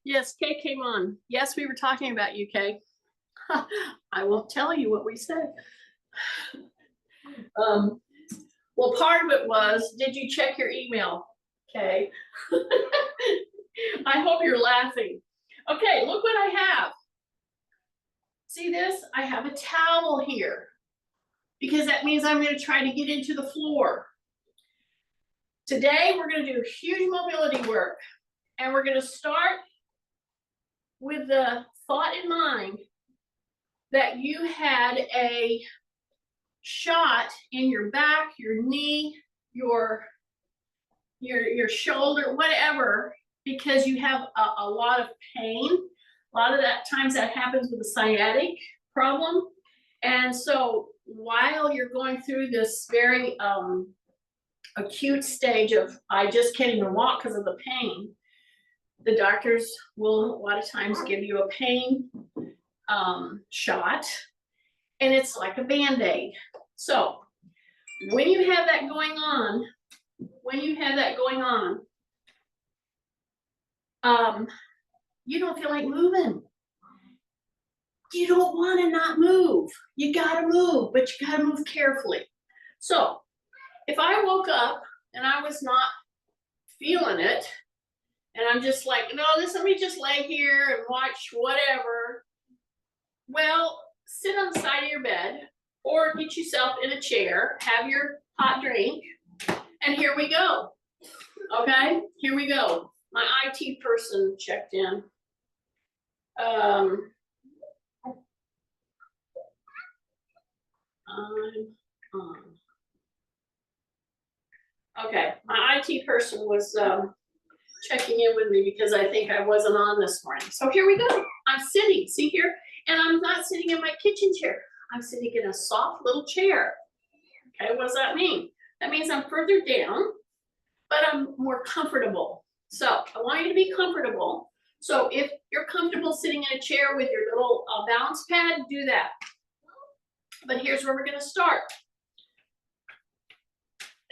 Yes, Kay came on. Yes, we were talking about you, Kay. I won't tell you what we said. Well, part of it was, did you check your email? Okay. I hope you're laughing. Okay, look what I have. See this? I have a towel here because that means I'm going to try to get into the floor. Today, we're going to do huge mobility work, and we're going to start with the thought in mind that you had a shot in your back, your knee, your shoulder, whatever, because you have a lot of pain. A lot of that times that happens with a sciatic problem. And so while you're going through this very acute stage of, I just can't even walk because of the pain, the doctors will a lot of times give you a pain shot, and it's like a Band-Aid. So when you have that going on, you don't feel like moving. You don't want to not move. You gotta move, but you gotta move carefully. So if I woke up and I was not feeling it, and I'm just like, no, let me just lay here and watch whatever. Well, sit on the side of your bed or get yourself in a chair, have your hot drink, and here we go. Okay, here we go. My IT person checked in. I'm on. Okay, my IT person was checking in with me because I think I wasn't on this morning. So here we go. I'm sitting, see here? And I'm not sitting in my kitchen chair. I'm sitting in a soft little chair. Okay, what does that mean? That means I'm further down, but I'm more comfortable. So I want you to be comfortable. So if you're comfortable sitting in a chair with your little balance pad, do that. But here's where we're going to start.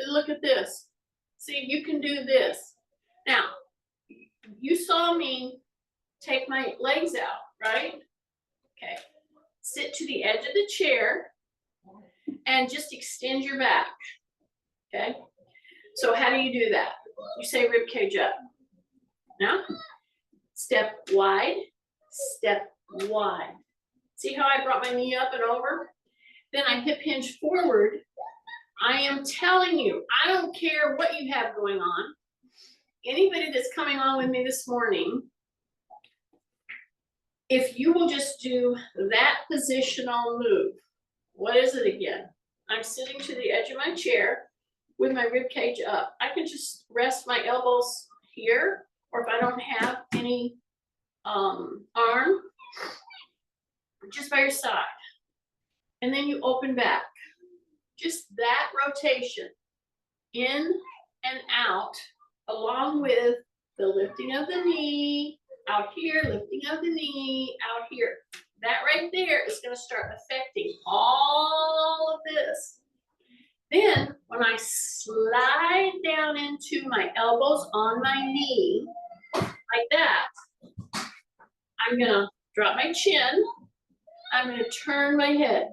Look at this. See, you can do this. Now, you saw me take my legs out, right? Okay. Sit to the edge of the chair and just extend your back. Okay. So how do you do that? You say rib cage up. Now, step wide, step wide. See how I brought my knee up and over? Then I hip hinge forward. I am telling you, I don't care what you have going on. Anybody that's coming on with me this morning, if you will just do that positional move, what is it again? I'm sitting to the edge of my chair with my rib cage up. I can just rest my elbows here, or if I don't have any arm, just by your side. And then you open back. Just that rotation, in and out, along with the lifting of the knee, out here, lifting of the knee, out here. That right there is going to start affecting all of this. Then, when I slide down into my elbows on my knee, like that, I'm going to drop my chin. I'm going to turn my head,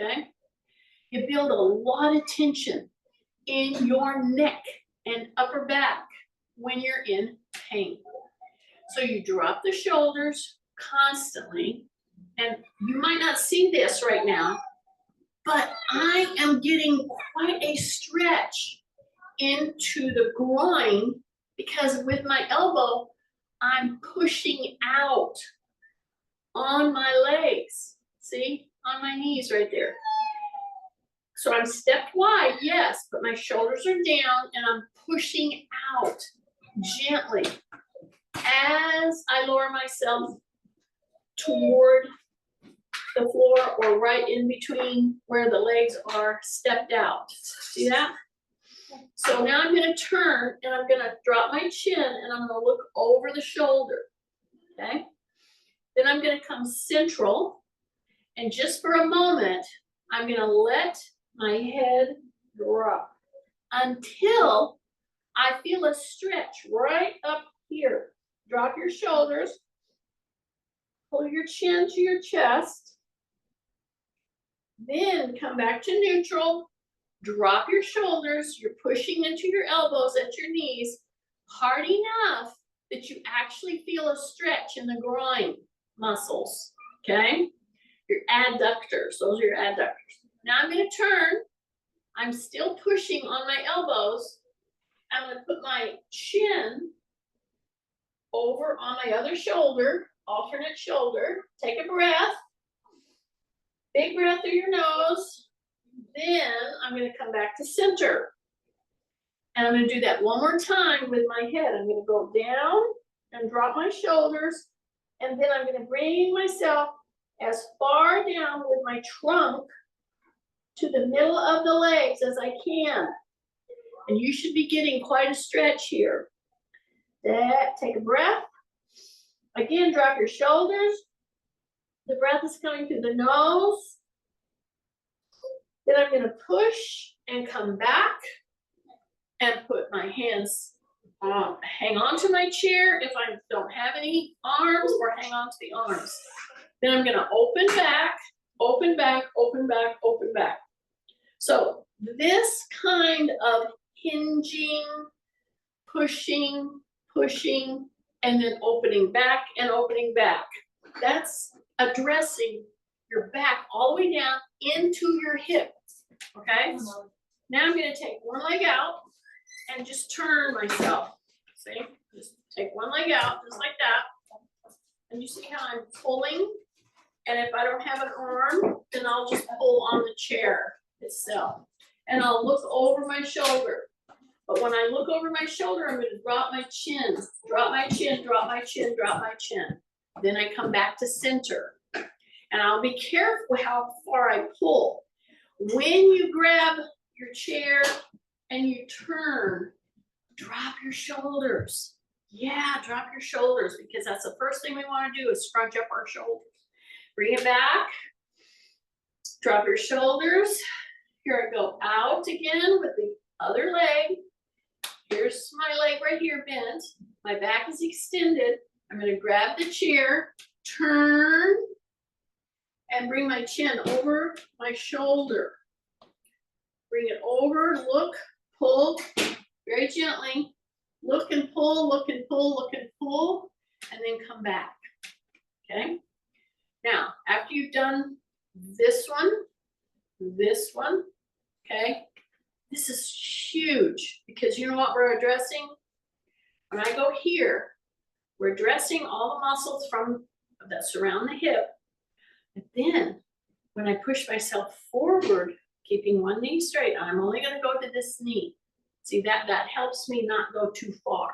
okay? You build a lot of tension in your neck and upper back when you're in pain. So you drop the shoulders constantly, and you might not see this right now, but I am getting quite a stretch into the groin because with my elbow, I'm pushing out on my legs. See, on my knees right there. So I'm stepped wide, yes, but my shoulders are down and I'm pushing out gently as I lower myself toward the floor or right in between where the legs are stepped out. See that? So now I'm going to turn and I'm going to drop my chin and I'm going to look over the shoulder. Okay? Then I'm going to come central, and just for a moment, I'm going to let my head drop until I feel a stretch right up here. Drop your shoulders. Pull your chin to your chest. Then come back to neutral. Drop your shoulders. You're pushing into your elbows at your knees hard enough that you actually feel a stretch in the groin muscles, okay? Your adductors, those are your adductors. Now I'm gonna turn. I'm still pushing on my elbows. I'm gonna put my chin over on my other shoulder, alternate shoulder. Take a breath. Big breath through your nose. Then I'm gonna come back to center. And I'm gonna do that one more time with my head. I'm gonna go down and drop my shoulders. And then I'm gonna bring myself as far down with my trunk to the middle of the legs as I can. And you should be getting quite a stretch here. Take a breath. Again, drop your shoulders. The breath is coming through the nose. Then I'm gonna push and come back and put my hands, hang on to my chair if I don't have any arms, or hang on to the arms. Then I'm gonna open back, open back, open back, open back. So this kind of hinging, pushing, pushing, and then opening back and opening back. That's addressing your back all the way down into your hips, okay? Now I'm gonna take one leg out and just turn myself. See, just take one leg out, just like that. And you see how I'm pulling? And if I don't have an arm, then I'll just pull on the chair itself. And I'll look over my shoulder. But when I look over my shoulder, I'm gonna drop my chin, drop my chin, drop my chin, drop my chin. Then I come back to center. And I'll be careful how far I pull. When you grab your chair and you turn, drop your shoulders. Yeah, drop your shoulders, because that's the first thing we want to do is scrunch up our shoulders. Bring it back. Drop your shoulders. Here I go out again with the other leg. Here's my leg right here bent. My back is extended. I'm going to grab the chair, turn, and bring my chin over my shoulder. Bring it over, look, pull, very gently. Look and pull, look and pull, look and pull, and then come back, okay? Now, after you've done this one, okay? This is huge, because you know what we're addressing? When I go here, we're addressing all the muscles that surround the hip. But then, when I push myself forward, keeping one knee straight, I'm only gonna go to this knee. See, that helps me not go too far,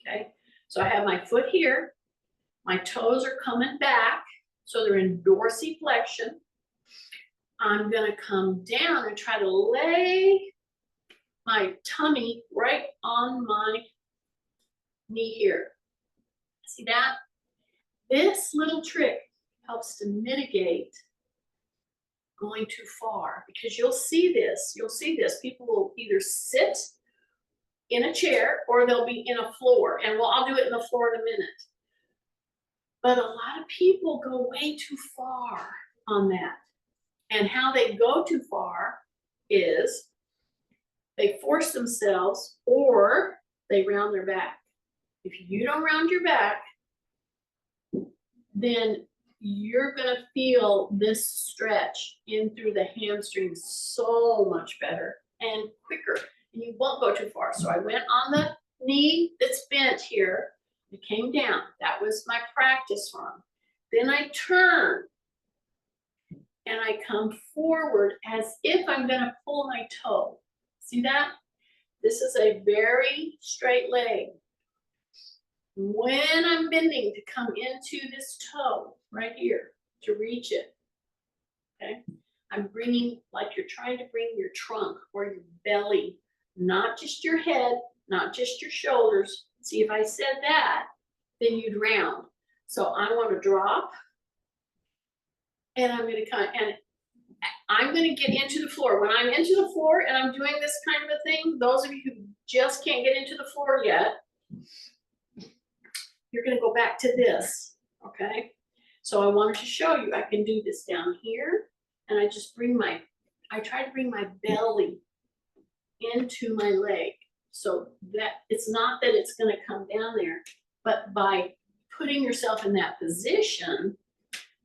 okay? So I have my foot here, my toes are coming back, so they're in dorsiflexion. I'm gonna come down and try to lay my tummy right on my knee here. See that? This little trick helps to mitigate going too far, because you'll see this. People will either sit in a chair or they'll be in a floor, and I'll do it in the floor in a minute. But a lot of people go way too far on that. And how they go too far is they force themselves, or they round their back. If you don't round your back, then you're gonna feel this stretch in through the hamstrings so much better and quicker, and you won't go too far. So I went on the knee that's bent here, it came down. That was my practice run. Then I turn and I come forward as if I'm gonna pull my toe. See that? This is a very straight leg. When I'm bending to come into this toe right here, to reach it, okay? I'm bringing, like you're trying to bring your trunk or your belly, not just your head, not just your shoulders. See, if I said that, then you'd round. So I want to drop, and I'm going to kind of, and I'm going to get into the floor. When I'm into the floor and I'm doing this kind of a thing, those of you who just can't get into the floor yet, you're gonna go back to this, okay? So I wanted to show you, I can do this down here, and I just I try to bring my belly into my leg. So that it's not that it's gonna come down there, but by putting yourself in that position,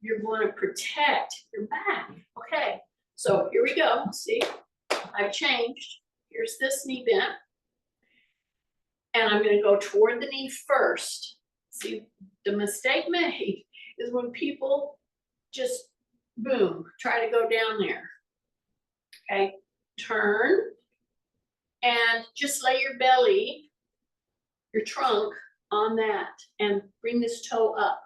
you're going to protect your back. Okay, so here we go. See, I've changed. Here's this knee bent. And I'm going to go toward the knee first. See, the mistake made is when people just, boom, try to go down there. Okay, turn, and just lay your belly, your trunk on that, and bring this toe up.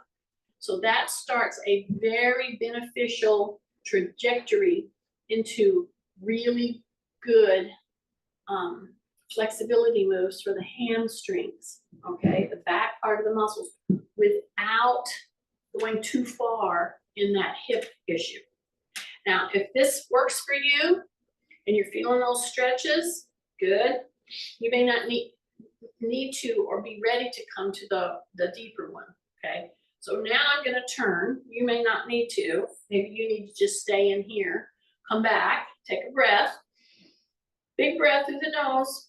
So that starts a very beneficial trajectory into really good flexibility moves for the hamstrings, okay? The back part of the muscles without going too far in that hip issue. Now, if this works for you and you're feeling those stretches, good. You may not need to or be ready to come to the deeper one, okay? So now I'm gonna turn. You may not need to. Maybe you need to just stay in here. Come back, take a breath. Big breath through the nose.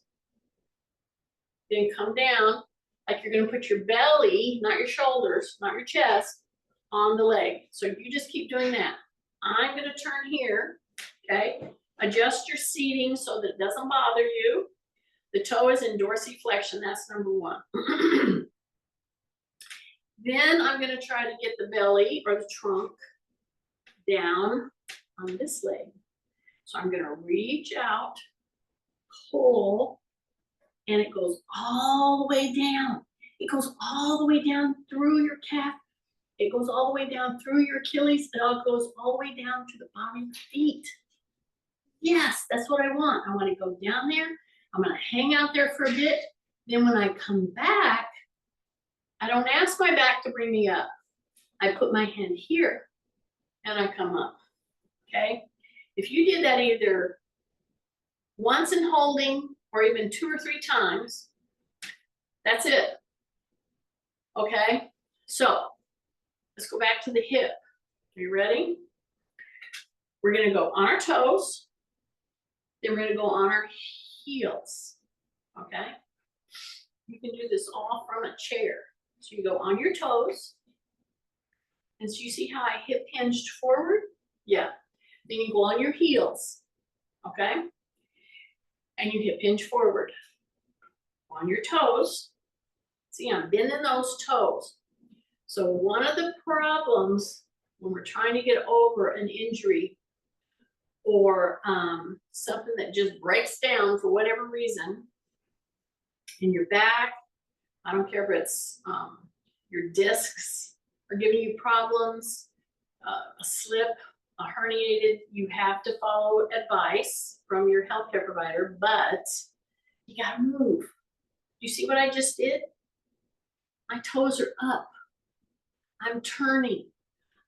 Then come down like you're gonna put your belly, not your shoulders, not your chest, on the leg. So you just keep doing that. I'm gonna turn here, okay? Adjust your seating so that it doesn't bother you. The toe is in dorsiflexion, that's number one. Then I'm gonna try to get the belly or the trunk down on this leg. So I'm gonna reach out, pull, and it goes all the way down. It goes all the way down through your calf. It goes all the way down through your Achilles. It all goes all the way down to the bottom of your feet. Yes, that's what I want. I want to go down there. I'm gonna hang out there for a bit. Then when I come back, I don't ask my back to bring me up. I put my hand here and I come up, okay? If you did that either once in holding or even 2 or 3 times, that's it, okay? So let's go back to the hip. Are you ready? We're gonna go on our toes, then we're gonna go on our heels, okay? You can do this all from a chair. So you go on your toes, and so you see how I hip hinged forward? Yeah. Then you go on your heels, okay? And you hip hinge forward. On your toes. See, I'm bending those toes. So one of the problems when we're trying to get over an injury or something that just breaks down for whatever reason in your back, I don't care if it's your discs are giving you problems, a slip, a herniated, you have to follow advice from your healthcare provider, but you gotta move. You see what I just did? My toes are up. I'm turning.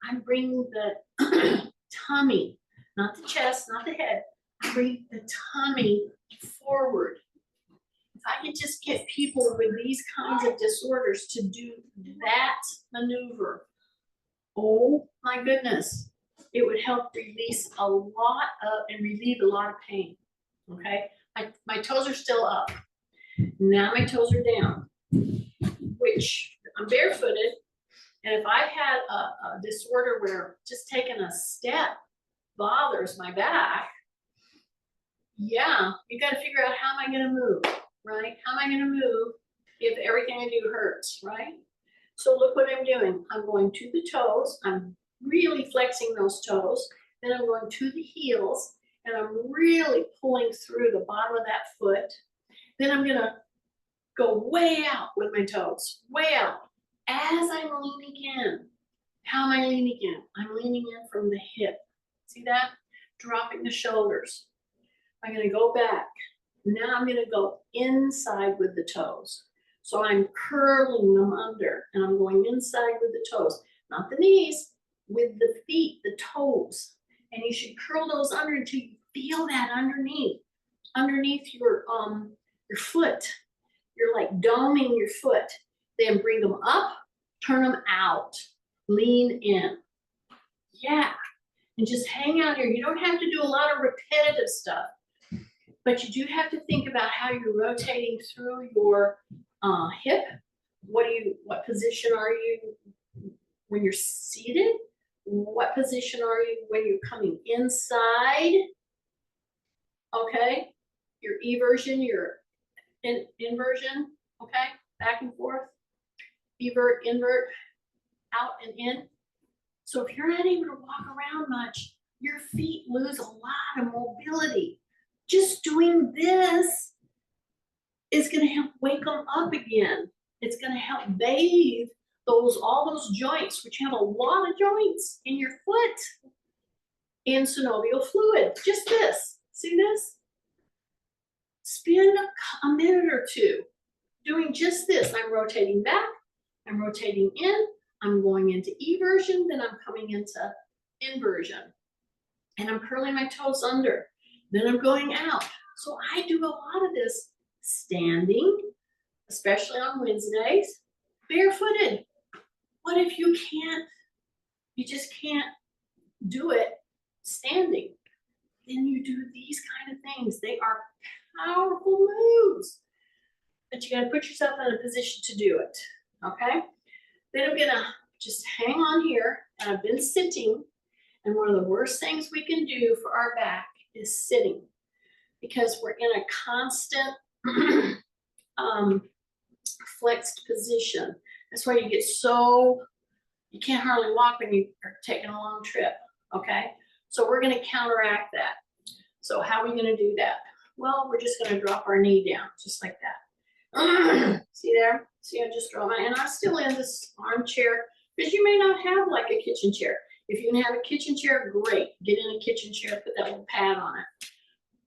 I'm bringing the tummy, not the chest, not the head. I bring the tummy forward. If I could just get people with these kinds of disorders to do that maneuver, oh my goodness, it would help release a lot of and relieve a lot of pain. Okay, my toes are still up. Now my toes are down, which I'm barefooted. And if I had a disorder where just taking a step bothers my back, yeah, you got to figure out how am I going to move, right? How am I going to move if everything I do hurts, right? So look what I'm doing. I'm going to the toes. I'm really flexing those toes. Then I'm going to the heels, and I'm really pulling through the bottom of that foot. Then I'm going to go way out with my toes, way out. As I'm leaning in, how am I leaning in? I'm leaning in from the hip. See that? Dropping the shoulders. I'm going to go back. Now I'm going to go inside with the toes. So I'm curling them under, and I'm going inside with the toes. Not the knees, with the feet, the toes. And you should curl those under until you feel that underneath your your foot. You're like doming your foot. Then bring them up, turn them out, lean in. Yeah, and just hang out here. You don't have to do a lot of repetitive stuff, but you do have to think about how you're rotating through your hip. What position are you when you're seated? What position are you when you're coming inside? Okay, your eversion, your inversion, okay, back and forth, evert, invert, out and in. So if you're not able to walk around much, your feet lose a lot of mobility. Just doing this is going to help wake them up again. It's going to help bathe all those joints, which have a lot of joints in your foot, in synovial fluid. Just this. See this? Spend a minute or two doing just this. I'm rotating back, I'm rotating in, I'm going into eversion, then I'm coming into inversion. And I'm curling my toes under. Then I'm going out. So I do a lot of this standing, especially on Wednesdays, barefooted. What if you just can't do it standing? Then you do these kind of things. They are powerful moves. But you gotta put yourself in a position to do it, okay? Then I'm gonna just hang on here, and I've been sitting, and one of the worst things we can do for our back is sitting, because we're in a constant flexed position. That's why you get you can't hardly walk when you are taking a long trip, okay? So we're gonna counteract that. So how are we gonna do that? Well, we're just gonna drop our knee down, just like that. See there? See, I just draw and I'm still in this armchair, because you may not have like a kitchen chair. If you can have a kitchen chair, great. Get in a kitchen chair, put that little pad on it.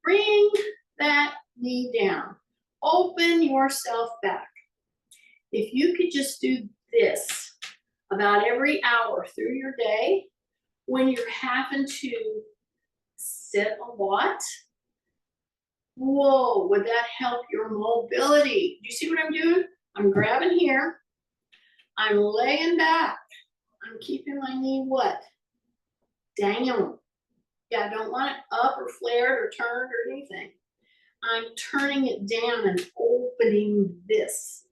Bring that knee down. Open yourself back. If you could just do this about every hour through your day, when you're having to sit a lot, whoa, would that help your mobility? Do you see what I'm doing? I'm grabbing here. I'm laying back. I'm keeping my knee what? Down. Yeah, I don't want it up or flared or turned or anything. I'm turning it down and opening this.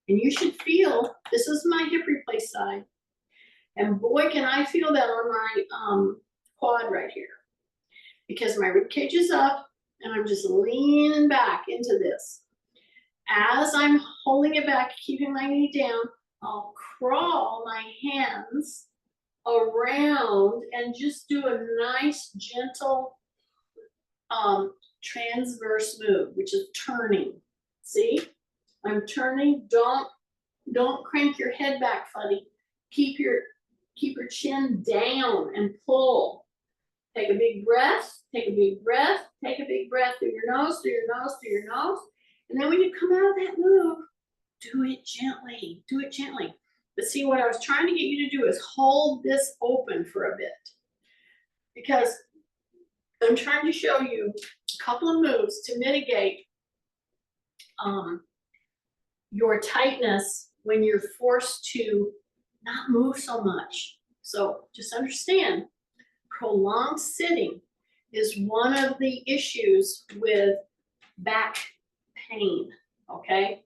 And you should feel, this is my hip replace side. And boy, can I feel that on my quad right here. Because my rib cage is up and I'm just leaning back into this. As I'm holding it back, keeping my knee down, I'll crawl my hands around and just do a nice, gentle transverse move, which is turning. See? I'm turning. Don't crank your head back, Funny. Keep your chin down and pull. Take a big breath, take a big breath, take a big breath through your nose, through your nose, through your nose. And then when you come out of that move, do it gently, do it gently. But see, what I was trying to get you to do is hold this open for a bit. Because I'm trying to show you a couple of moves to mitigate your tightness when you're forced to not move so much. So just understand, prolonged sitting is one of the issues with back pain, okay?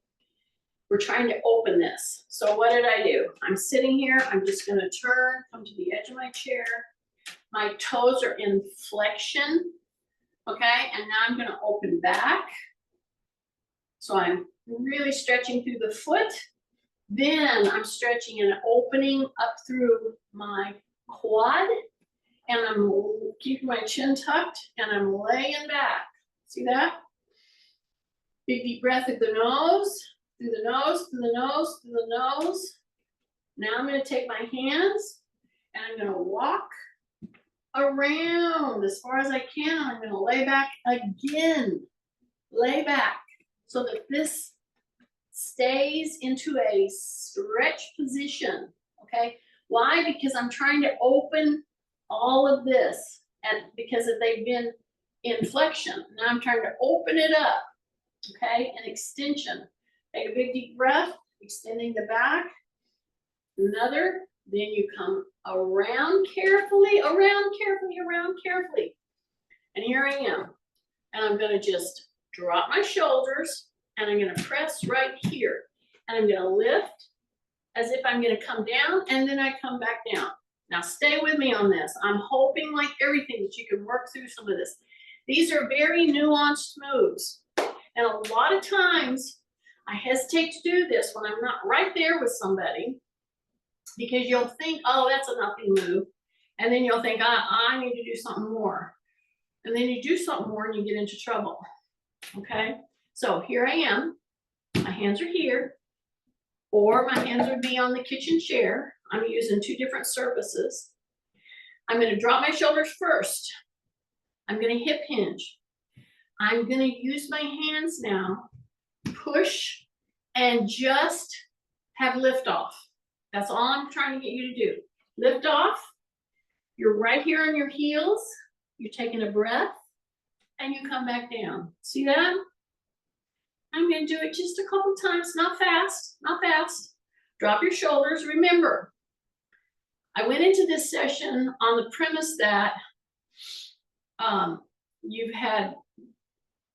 We're trying to open this. So what did I do? I'm sitting here, I'm just gonna turn, come to the edge of my chair. My toes are in flexion, okay? And now I'm gonna open back. So I'm really stretching through the foot. Then I'm stretching and opening up through my quad. And I'm keeping my chin tucked and I'm laying back. See that? Big deep breath through the nose, through the nose, through the nose, through the nose. Now I'm going to take my hands and I'm going to walk around as far as I can. I'm going to lay back again. Lay back so that this stays into a stretch position. Okay? Why? Because I'm trying to open all of this, and because they've been in flexion. Now I'm trying to open it up. okay? An extension. Take a big deep breath, extending the back. Another, then you come around carefully, around carefully, around carefully. And here I am. And I'm gonna just drop my shoulders and I'm gonna press right here. And I'm gonna lift as if I'm gonna come down and then I come back down. Now stay with me on this. I'm hoping like everything that you can work through some of this. These are very nuanced moves. And a lot of times I hesitate to do this when I'm not right there with somebody because you'll think, oh, that's a nothing move. And then you'll think, I need to do something more. And then you do something more and you get into trouble, okay? So here I am, my hands are here, or my hands would be on the kitchen chair. I'm using two different surfaces. I'm gonna drop my shoulders first. I'm gonna hip hinge. I'm gonna use my hands now, push, and just have lift off. That's all I'm trying to get you to do. Lift off, you're right here on your heels, you're taking a breath, and you come back down. See that? I'm gonna do it just a couple times, not fast, not fast. Drop your shoulders. Remember, I went into this session on the premise that you've had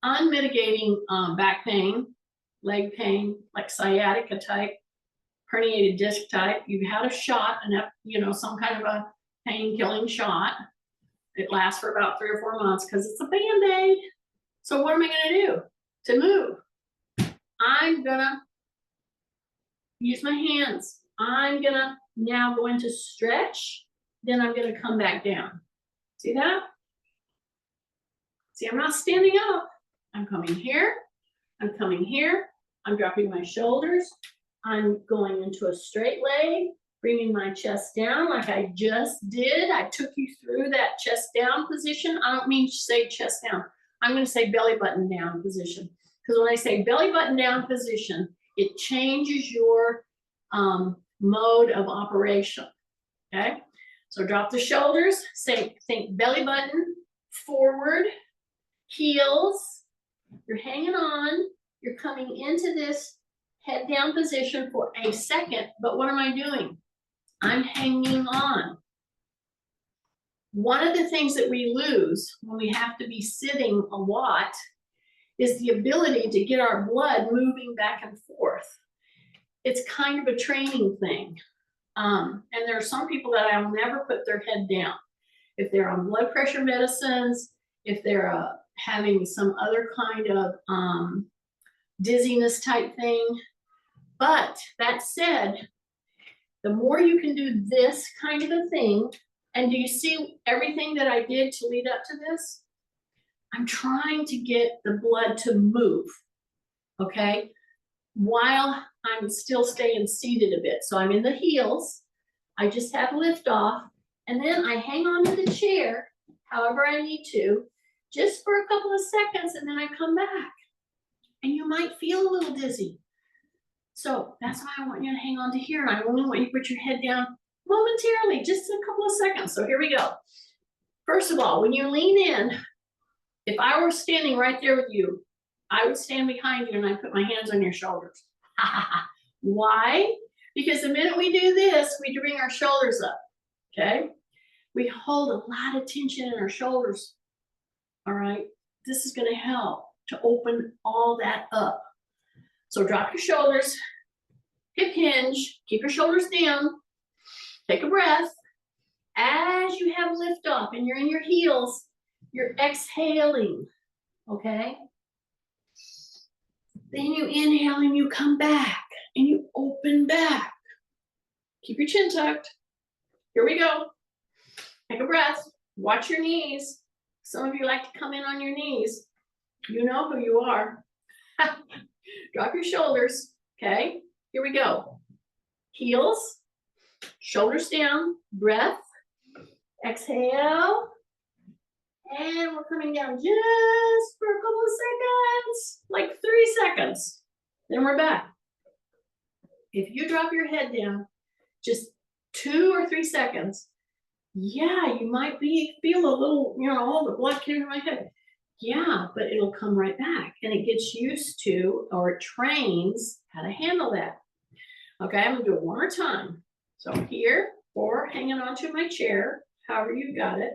unmitigating back pain, leg pain, like sciatica type, herniated disc type. You've had a shot, some kind of a pain-killing shot. It lasts for about 3 or 4 months because it's a Band-Aid. So what am I gonna do to move? I'm gonna use my hands. I'm gonna now go into stretch, then I'm gonna come back down. See that? See, I'm not standing up. I'm coming here, I'm coming here, I'm dropping my shoulders, I'm going into a straight leg, bringing my chest down like I just did. I took you through that chest down position. I don't mean to say chest down. I'm gonna say belly button down position. Because when I say belly button down position, it changes your mode of operation, okay? So drop the shoulders, think belly button, forward, heels, you're hanging on, you're coming into this head down position for a second, but what am I doing? I'm hanging on. One of the things that we lose when we have to be sitting a lot is the ability to get our blood moving back and forth. It's kind of a training thing. And there are some people that I'll never put their head down. If they're on blood pressure medicines, if they're having some other kind of dizziness type thing. But that said, the more you can do this kind of a thing, and do you see everything that I did to lead up to this? I'm trying to get the blood to move, okay? While I'm still staying seated a bit. So I'm in the heels, I just have lift off, and then I hang on to the chair, however I need to, just for a couple of seconds, and then I come back. And you might feel a little dizzy. So that's why I want you to hang on to here, and I only want you to put your head down momentarily, just a couple of seconds. So here we go. First of all, when you lean in, if I were standing right there with you, I would stand behind you and I put my hands on your shoulders. Why? Because the minute we do this, we bring our shoulders up, okay? We hold a lot of tension in our shoulders, all right? This is gonna help to open all that up. So drop your shoulders, hip hinge, keep your shoulders down, take a breath. As you have lift off and you're in your heels, you're exhaling, okay? Then you inhale and you come back and you open back. Keep your chin tucked. Here we go. Take a breath. Watch your knees. Some of you like to come in on your knees. You know who you are. Drop your shoulders, okay? Here we go. Heels, shoulders down, breath, exhale. And we're coming down just for a couple of seconds, like 3 seconds. Then we're back. If you drop your head down just 2 or 3 seconds, yeah, you might feel a little, all the blood came to my head. Yeah, but it'll come right back and it gets used to, or it trains how to handle that. Okay, I'm gonna do it one more time. So here, or hanging onto my chair, however you got it.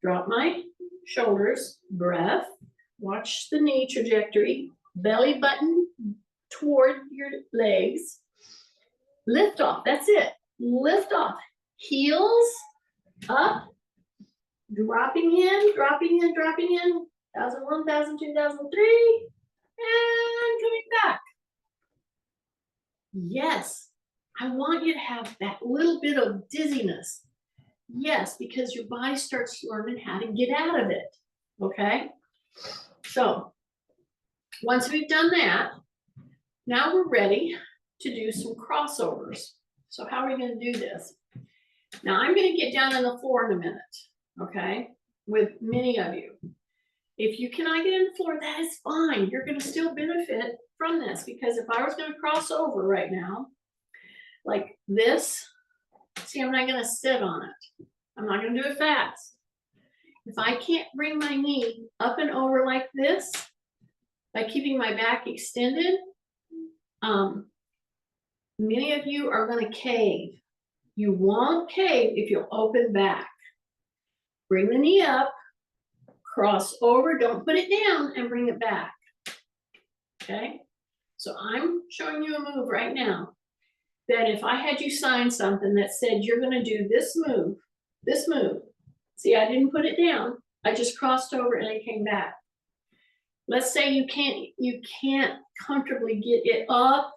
Drop my shoulders, breath, watch the knee trajectory, belly button toward your legs. Lift off, that's it. Lift off. Heels up, dropping in, dropping in, dropping in. 1001, 1002, 1003, and coming back. Yes, I want you to have that little bit of dizziness. Yes, because your body starts learning how to get out of it. Okay? So once we've done that, now we're ready to do some crossovers. So how are we going to do this? Now I'm going to get down on the floor in a minute, okay, with many of you. If you cannot get in the floor, that is fine. You're going to still benefit from this, because if I was going to cross over right now, like this, see, I'm not going to sit on it. I'm not going to do it fast. If I can't bring my knee up and over like this, by keeping my back extended, many of you are going to cave. You won't cave if you'll open back. Bring the knee up, cross over, don't put it down, and bring it back. Okay? So I'm showing you a move right now that if I had you sign something that said you're going to do this move, see, I didn't put it down. I just crossed over and I came back. Let's say you can't comfortably get it up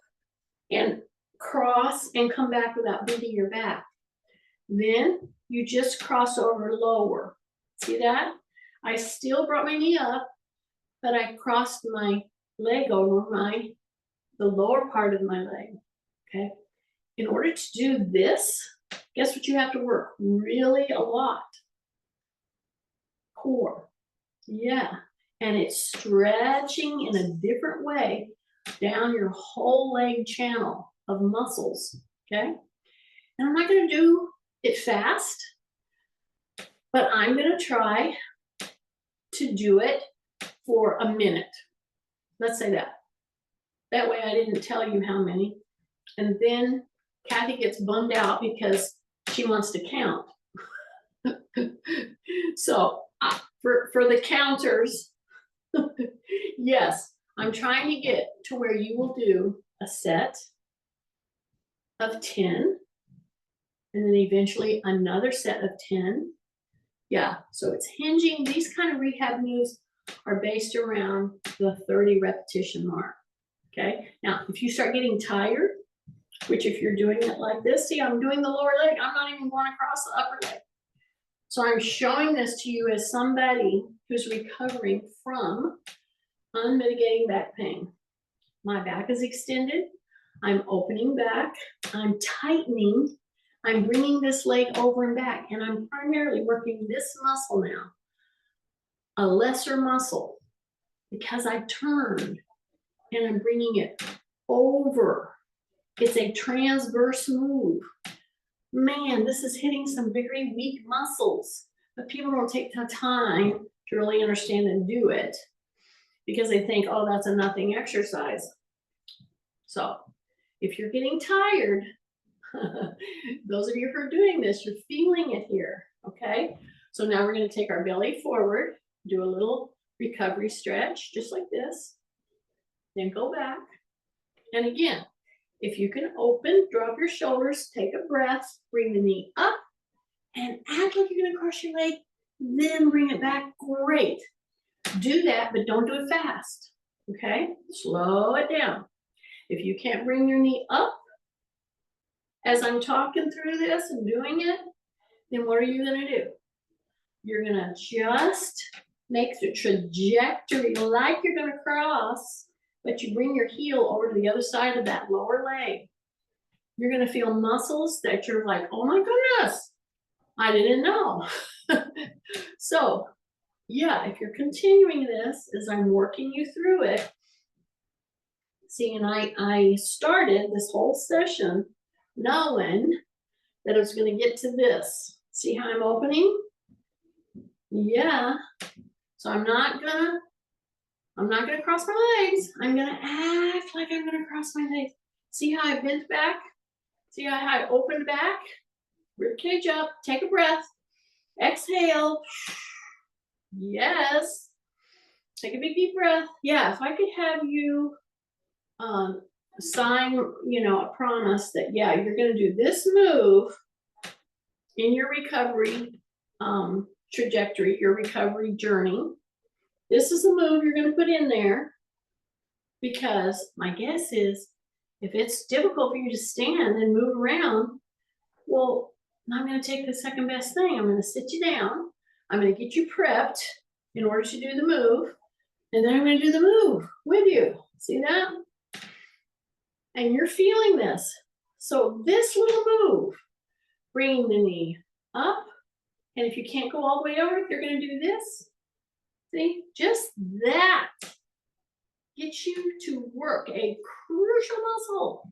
and cross and come back without bending your back. Then you just cross over lower. See that? I still brought my knee up, but I crossed my leg over the lower part of my leg. Okay? In order to do this, guess what you have to work really a lot? Core. Yeah. And it's stretching in a different way down your whole leg channel of muscles. Okay? And I'm not going to do it fast, but I'm going to try to do it for a minute. Let's say that. That way I didn't tell you how many. And then Kathy gets bummed out because she wants to count. So for the counters, yes, I'm trying to get to where you will do a set of 10, and then eventually another set of 10. Yeah, so it's hinging. These kind of rehab moves are based around the 30 repetition mark. Okay, now if you start getting tired, which if you're doing it like this, see, I'm doing the lower leg, I'm not even going across the upper leg. So I'm showing this to you as somebody who's recovering from unmitigating back pain. My back is extended, I'm opening back, I'm tightening, I'm bringing this leg over and back, and I'm primarily working this muscle now, a lesser muscle, because I turned and I'm bringing it over. It's a transverse move. Man, this is hitting some very weak muscles, but people don't take the time to really understand and do it because they think, oh, that's a nothing exercise. So if you're getting tired, those of you who are doing this, you're feeling it here, okay? So now we're going to take our belly forward, do a little recovery stretch, just like this, then go back. And again, if you can open, drop your shoulders, take a breath, bring the knee up, and act like you're going to cross your leg, then bring it back. Great. Do that, but don't do it fast, okay? Slow it down. If you can't bring your knee up as I'm talking through this and doing it, then what are you going to do? You're going to just make the trajectory like you're going to cross, but you bring your heel over to the other side of that lower leg. You're going to feel muscles that you're like, oh my goodness, I didn't know. So, yeah, if you're continuing this as I'm working you through it, see, and I started this whole session knowing that I was going to get to this. See how I'm opening? Yeah. So I'm not gonna cross my legs. I'm gonna act like I'm gonna cross my legs. See how I bent back? See how I opened back? Rib cage up, take a breath. Exhale. Yes. Take a big deep breath. Yeah, if I could have you sign, a promise that, yeah, you're gonna do this move in your recovery trajectory, your recovery journey. This is the move you're gonna put in there, because my guess is if it's difficult for you to stand and move around, well, I'm gonna take the second best thing. I'm gonna sit you down. I'm gonna get you prepped in order to do the move. And then I'm gonna do the move with you. See that? And you're feeling this. So this little move, bringing the knee up. And if you can't go all the way over, you're gonna do this. See, just that gets you to work a crucial muscle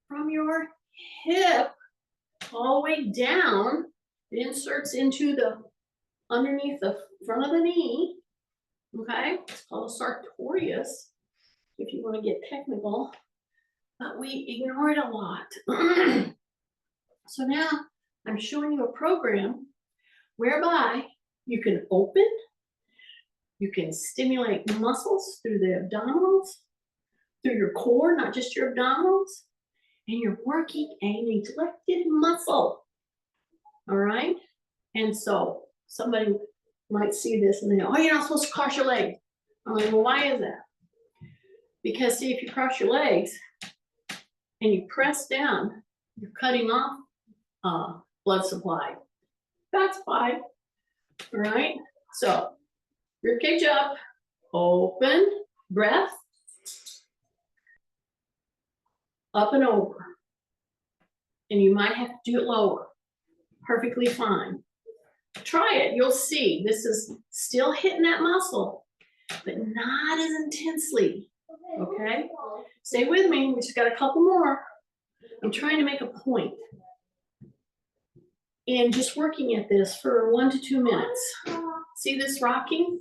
from your hip all the way down. It inserts into the underneath the front of the knee. Okay, it's called a sartorius if you want to get technical, but we ignore it a lot. So now I'm showing you a program whereby you can open, you can stimulate muscles through the abdominals, through your core, not just your abdominals, and you're working a neglected muscle. All right, and so somebody might see this and they go, oh, you're not supposed to cross your legs. I'm like, well, why is that? Because see, if you cross your legs and you press down, you're cutting off blood supply. That's fine. All right. So rib cage up, open, breath, up and over. And you might have to do it lower. Perfectly fine. Try it. You'll see this is still hitting that muscle, but not as intensely. Okay, stay with me. We just got a couple more. I'm trying to make a point in just working at this for 1 to 2 minutes. See this rocking?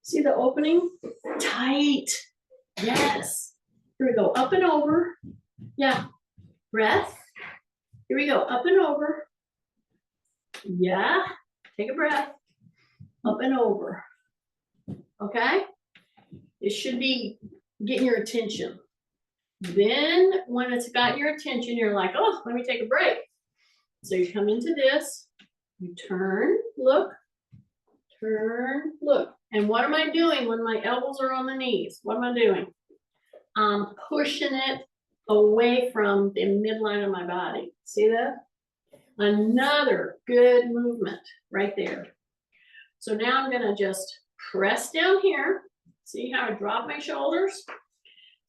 See the opening? Tight. Yes. Here we go. Up and over. Yeah. Breath. Here we go. Up and over. Yeah. Take a breath. Up and over. Okay? It should be getting your attention. Then when it's got your attention, you're like, oh, let me take a break. So you come into this, you turn, look, turn, look. And what am I doing when my elbows are on the knees? What am I doing? I'm pushing it away from the midline of my body. See that? Another good movement right there. So now I'm gonna just press down here. See how I drop my shoulders,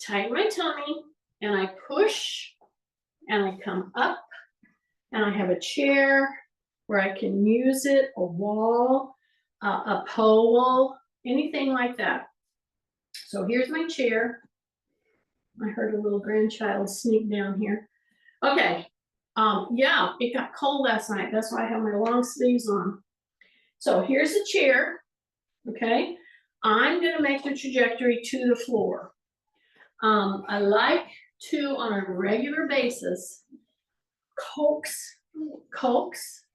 tighten my tummy, and I push, and I come up, and I have a chair where I can use it, a wall, a pole, anything like that. So here's my chair. I heard a little grandchild sneak down here. Okay, yeah, it got cold last night. That's why I have my long sleeves on. So here's the chair, okay? I'm gonna make the trajectory to the floor. I like to, on a regular basis, coax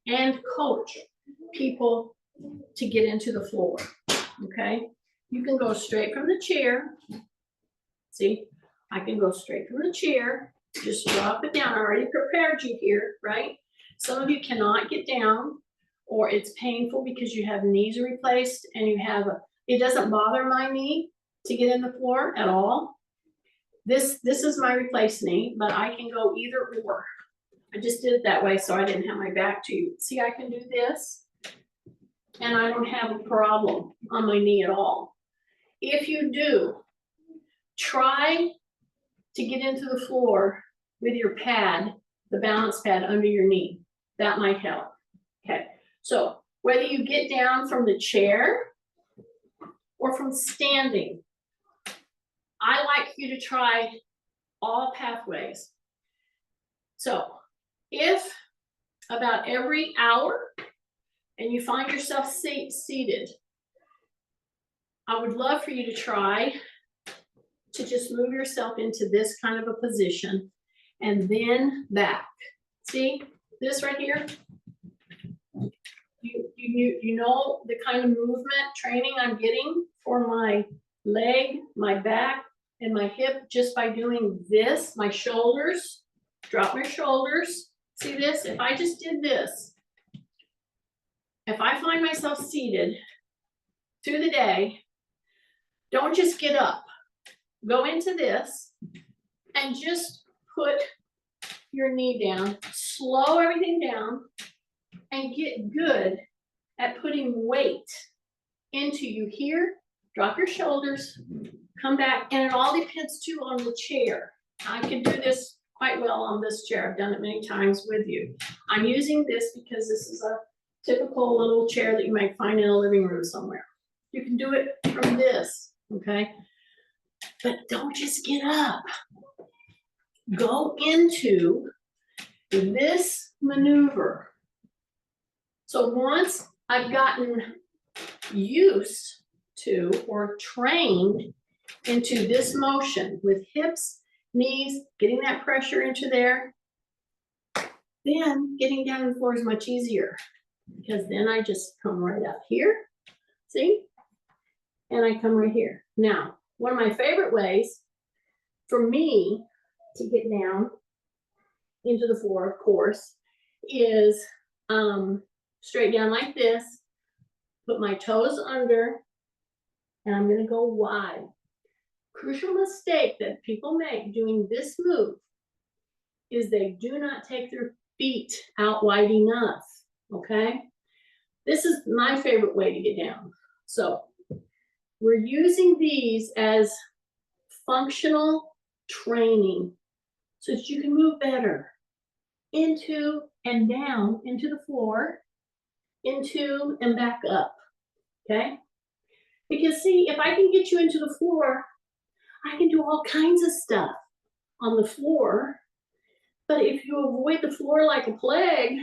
and coach people to get into the floor, okay? You can go straight from the chair. See, I can go straight from the chair, just drop it down. I already prepared you here, right? Some of you cannot get down, or it's painful because you have knees replaced and you have it doesn't bother my knee to get in the floor at all. This is my replaced knee, but I can go either or. I just did it that way so I didn't have my back to you. See, I can do this and I don't have a problem on my knee at all. If you do, try to get into the floor with your pad, the balance pad under your knee. That might help. Okay, so whether you get down from the chair or from standing, I like you to try all pathways. So if about every hour and you find yourself seated, I would love for you to try to just move yourself into this kind of a position and then back. See this right here? You know the kind of movement training I'm getting for my leg, my back, and my hip just by doing this, my shoulders, drop my shoulders. See this? If I just did this, if I find myself seated through the day, don't just get up. Go into this and just put your knee down, slow everything down, and get good at putting weight into you here. Drop your shoulders, come back, and it all depends too on the chair. I can do this quite well on this chair. I've done it many times with you. I'm using this because this is a typical little chair that you might find in a living room somewhere. You can do it from this, okay? But don't just get up. Go into this maneuver. So once I've gotten used to or trained into this motion with hips, knees, getting that pressure into there, then getting down on the floor is much easier because then I just come right up here, see? And I come right here. Now, one of my favorite ways for me to get down into the floor, of course, is straight down like this, put my toes under, and I'm gonna go wide. Crucial mistake that people make doing this move is they do not take their feet out wide enough, okay? This is my favorite way to get down. So we're using these as functional training so that you can move better into and down into the floor, into and back up, okay? Because see, if I can get you into the floor, I can do all kinds of stuff on the floor, but if you avoid the floor like a plague,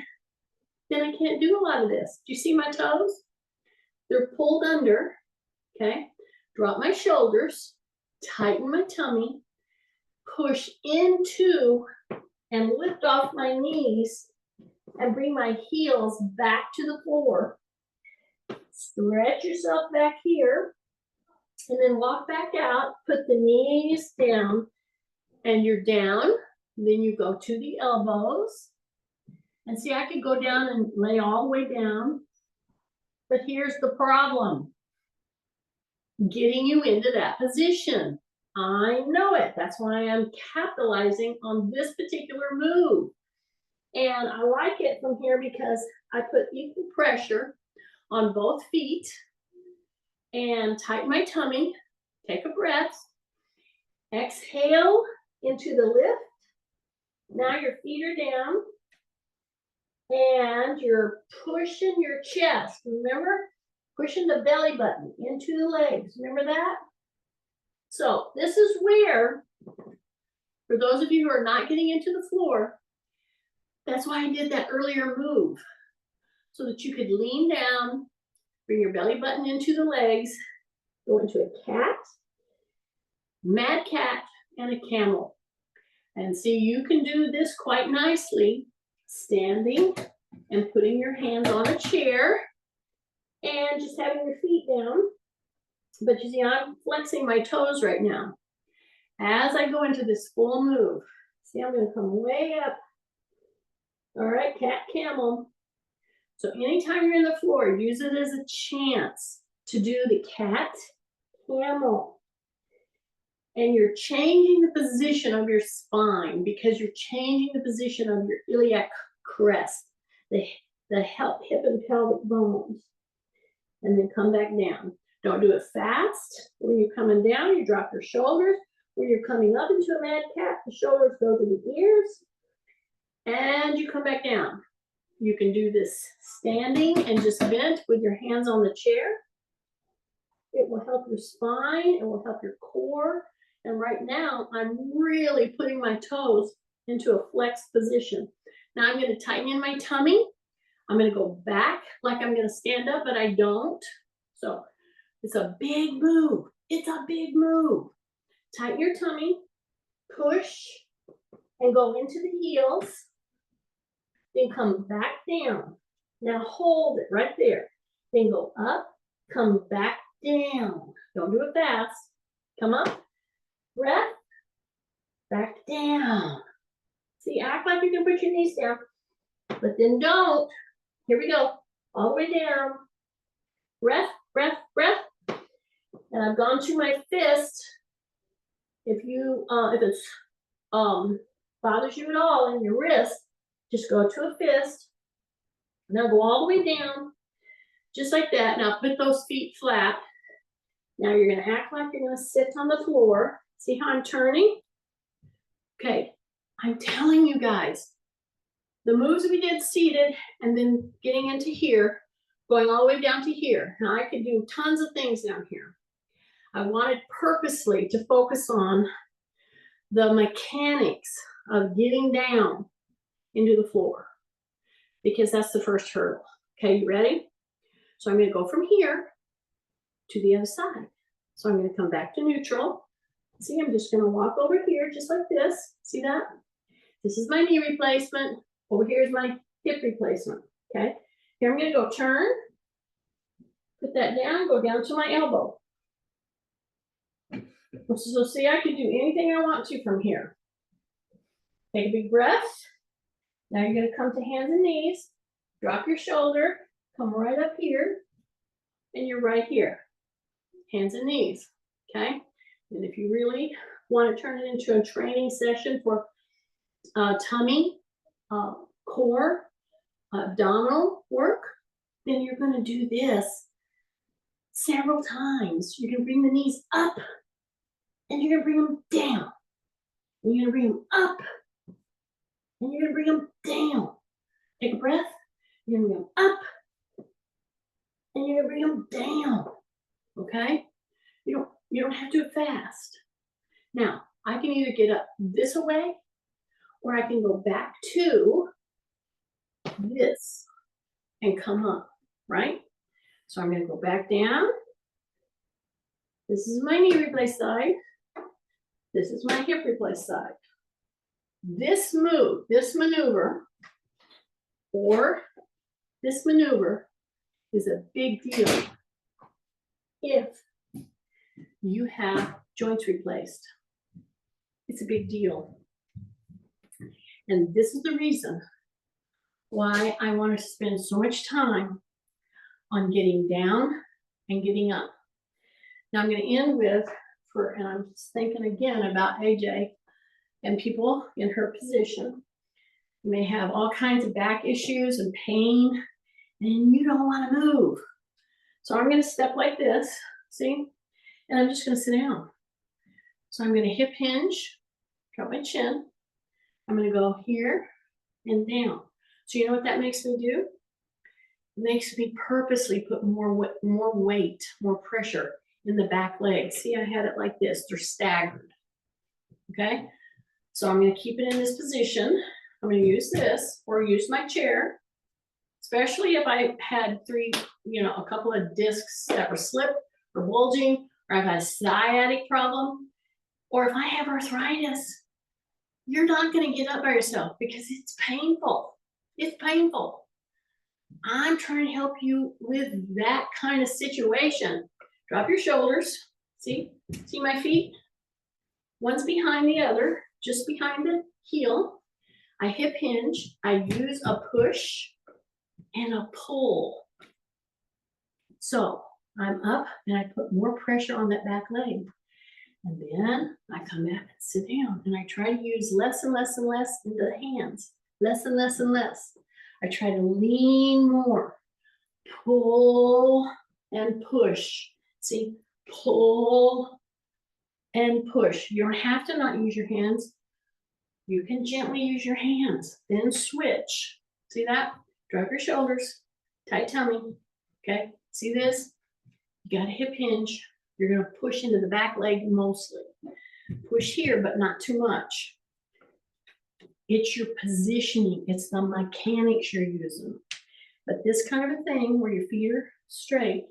then I can't do a lot of this. Do you see my toes? They're pulled under, okay? Drop my shoulders, tighten my tummy, push into and lift off my knees and bring my heels back to the floor. Stretch yourself back here and then walk back out, put the knees down and you're down. Then you go to the elbows. And see, I could go down and lay all the way down, but here's the problem. Getting you into that position. I know it. That's why I'm capitalizing on this particular move. And I like it from here because I put equal pressure on both feet and tighten my tummy. Take a breath. Exhale into the lift. Now your feet are down and you're pushing your chest. Remember? Pushing the belly button into the legs. Remember that? So this is where, for those of you who are not getting into the floor, that's why I did that earlier move. So that you could lean down, bring your belly button into the legs, go into a cat, mad cat, and a camel. And see, you can do this quite nicely, standing and putting your hands on a chair and just having your feet down. But you see, I'm flexing my toes right now. As I go into this full move, see, I'm gonna come way up. All right, cat, camel. So anytime you're in the floor, use it as a chance to do the cat, camel. And you're changing the position of your spine because you're changing the position of your iliac crest, the hip and pelvic bones. And then come back down. Don't do it fast. When you're coming down, you drop your shoulders. When you're coming up into a mad cat, the shoulders go to the ears. And you come back down. You can do this standing and just bent with your hands on the chair. It will help your spine. It will help your core. And right now, I'm really putting my toes into a flexed position. Now I'm going to tighten in my tummy. I'm going to go back like I'm going to stand up, but I don't. So It's a big move. It's a big move. Tighten your tummy, push, and go into the heels. Then come back down. Now hold it right there. Then go up, come back down. Don't do it fast. Come up, breath, back down. See, act like you can put your knees down, but then don't. Here we go, all the way down. Breath, breath, breath. And I've gone to my fist. If it's bothers you at all in your wrist, just go to a fist. Now go all the way down, just like that. Now put those feet flat. Now you're gonna act like you're gonna sit on the floor. See how I'm turning? Okay, I'm telling you guys, the moves we did seated and then getting into here, going all the way down to here. Now I could do tons of things down here. I wanted purposely to focus on the mechanics of getting down into the floor because that's the first hurdle. Okay, you ready? So I'm gonna go from here to the other side. So I'm gonna come back to neutral. See, I'm just gonna walk over here just like this. See that? This is my knee replacement. Over here is my hip replacement, okay? Here I'm gonna go turn, put that down, go down to my elbow. So see, I can do anything I want to from here. Take a big breath. Now you're gonna come to hands and knees, drop your shoulder, come right up here, and you're right here. Hands and knees, okay? And if you really want to turn it into a training session for tummy, core, abdominal work, then you're gonna do this several times. You're gonna bring the knees up, and you're gonna bring them down. And you're gonna bring them up, and you're gonna bring them down. Take a breath. You're gonna bring them up, and you're gonna bring them down. Okay? You don't have to do it fast. Now, I can either get up this way, or I can go back to this and come up, right? So I'm gonna go back down. This is my knee replace side. This is my hip replace side. This move, this maneuver, or this maneuver is a big deal if you have joints replaced. It's a big deal. And this is the reason why I want to spend so much time on getting down and getting up. Now I'm going to end with, and I'm just thinking again about AJ and people in her position. You may have all kinds of back issues and pain, and you don't want to move. So I'm going to step like this, see? And I'm just going to sit down. So I'm going to hip hinge, drop my chin. I'm going to go here and down. So you know what that makes me do? It makes me purposely put more weight, more pressure in the back legs. See, I had it like this. They're staggered. Okay? So I'm going to keep it in this position. I'm going to use this or use my chair, especially if I had a couple of discs that were slipped or bulging, or I've had a sciatic problem, or if I have arthritis. You're not going to get up by yourself because it's painful. It's painful. I'm trying to help you with that kind of situation. Drop your shoulders. See my feet? One's behind the other, just behind the heel. I hip hinge. I use a push and a pull. So I'm up and I put more pressure on that back leg. And then I come back and sit down and I try to use less and less and less into the hands. Less and less and less. I try to lean more. Pull and push. See, pull and push. You don't have to not use your hands. You can gently use your hands. Then switch. See that? Drop your shoulders. Tight tummy. Okay? See this? You got a hip hinge. You're going to push into the back leg mostly. Push here, but not too much. It's your positioning. It's the mechanics you're using. But this kind of a thing where your feet are straight,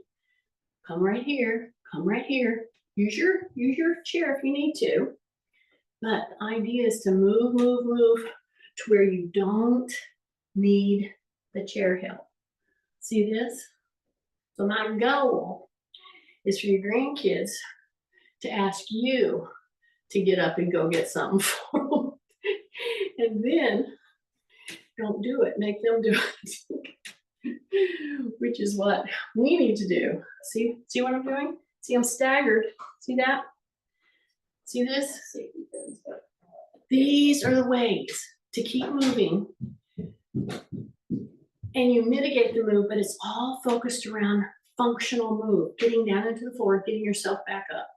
come right here, come right here. Use your chair if you need to. But the idea is to move, move, move to where you don't need the chair help. See this? So my goal is for your grandkids to ask you to get up and go get something for them. And then don't do it, make them do it. Which is what we need to do. See what I'm doing? See, I'm staggered. See that? See this? These are the ways to keep moving. And you mitigate the move, but it's all focused around functional move, getting down into the floor, getting yourself back up.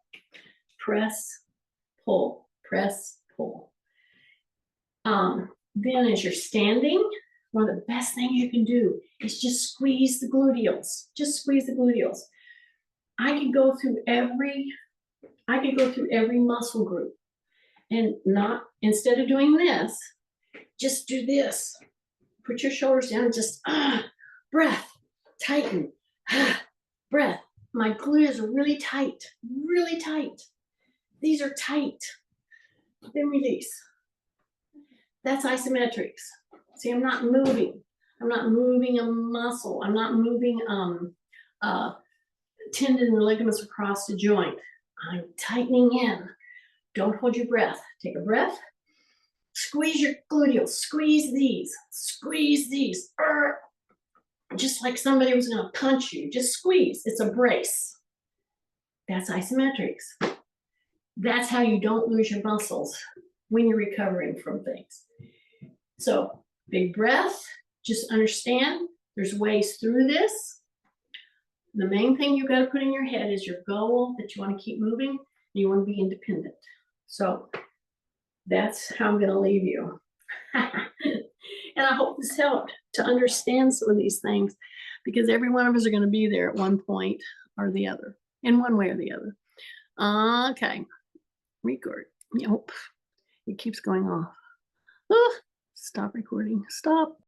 Press, pull, press, pull. Then as you're standing, one of the best things you can do is just squeeze the gluteals. Just squeeze the gluteals. I could go through every muscle group and not, instead of doing this, just do this. Put your shoulders down and just, breath, tighten, breath. My gluteals are really tight, really tight. These are tight. Then release. That's isometrics. See, I'm not moving. I'm not moving a muscle. I'm not moving tendon and ligaments across the joint. I'm tightening in. Don't hold your breath. Take a breath. Squeeze your gluteals. Squeeze these. Squeeze these. Just like somebody was going to punch you. Just squeeze. It's a brace. That's isometrics. That's how you don't lose your muscles when you're recovering from things. So big breath. Just understand there's ways through this. The main thing you've got to put in your head is your goal that you want to keep moving. And you want to be independent. So that's how I'm going to leave you. And I hope this helped to understand some of these things, because every one of us are going to be there at one point or the other, in one way or the other. Okay. Record. Nope. It keeps going off. Oh, stop recording. Stop.